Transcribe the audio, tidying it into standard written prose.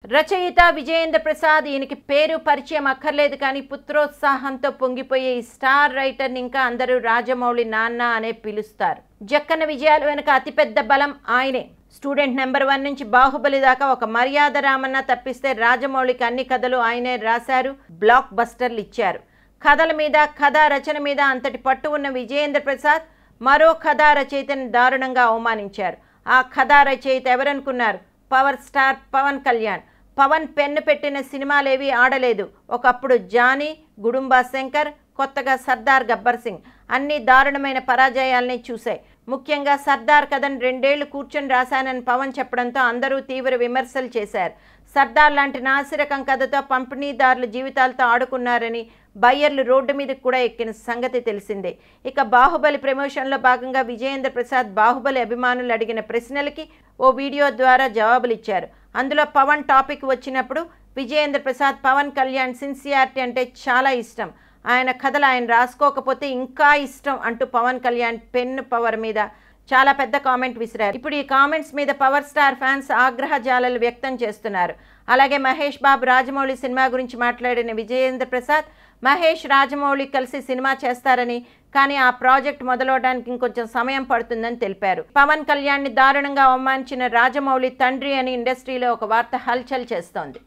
రచయిత విజయేంద్ర ప్రసాద్ ఈయనకి పేరు పరిచయం అక్కర్లేదు కానీ పుత్రోత్సాహంతో పొంగిపోయే ఈ స్టార్ రైటర్ని ఇంకా అందరూ రాజమౌళి నాన్న అనే పిలుస్తారు. జక్కన్న విజయాలు వెనుక అతిపెద్ద బలం ఆయనే. స్టూడెంట్ నెంబర్ 1 నుంచి బాహుబలి దాకా ఒక మర్యాద రామన్న తప్పిస్తే రాజమౌళికి అన్ని కథలు ఆయనే రాశారు, బ్లాక్ బస్టర్లు ఇచ్చారు. కథల మీద కథా రచన మీద అంతటి పట్టు ఉన్న విజయేంద్ర ప్రసాద్ మరో కథా రచయితని దారుణంగా అవమానించారు. ఆ కథా రచయిత ఎవరనుకున్నారు? Power star Pawan Kalyan. Pawan pen పెట్టిన సినిమాలేవి ఆడలేదు. ఒకప్పుడు జానీ, గుడుంబా శంకర్, కొత్తగా సర్దార్ గబ్బర్ సింగ్ అన్ని దారుణమైన పరాజయాల్ని చూశాయి. ముఖ్యంగా సర్దార్ కథను 2 ఏళ్లు కూర్చొని రాశానని పవన్ చెప్పడంతో అందరూ తీవ్ర విమర్శలు చేశారు. సర్దార్ లాంటి నాసిరకం కథతో పంపిణీదారుల జీవితాలతో ఆడుకున్నారని బయ్యర్లు రోడ్డు మీదకి కూడా ఎక్కిన సంగతి తెలిసిందే. ఇక బాహుబలి ప్రమోషన్లో భాగంగా విజయేంద్ర ప్రసాద్ బాహుబలి అభిమానులు అడిగిన ప్రశ్నలకి ఓ వీడియో ద్వారా జవాబులు ఇచ్చారు. అందులో పవన్ టాపిక్ వచ్చినప్పుడు విజయేంద్ర ప్రసాద్ పవన్ కళ్యాణ్ సిన్సియారిటీ అంటే చాలా ఇష్టం, ఆయన కథలు ఆయన రాసుకోకపోతే ఇంకా ఇష్టం అంటూ పవన్ కళ్యాణ్ పెన్ను పవర్ మీద చాలా పెద్ద కామెంట్ విసిరారు. ఇప్పుడు ఈ కామెంట్స్ మీద పవర్ స్టార్ ఫ్యాన్స్ ఆగ్రహ జాలలు వ్యక్తం చేస్తున్నారు. అలాగే మహేష్ బాబు రాజమౌళి సినిమా గురించి మాట్లాడిన విజయేంద్ర ప్రసాద్ మహేష్ రాజమౌళి కలిసి సినిమా చేస్తారని, కానీ ఆ ప్రాజెక్ట్ మొదలవడానికి ఇంకొంచెం సమయం పడుతుందని తెలిపారు. పవన్ కళ్యాణ్ని దారుణంగా అవమానించిన రాజమౌళి తండ్రి అని ఇండస్ట్రీలో ఒక వార్త హల్చల్ చేస్తోంది.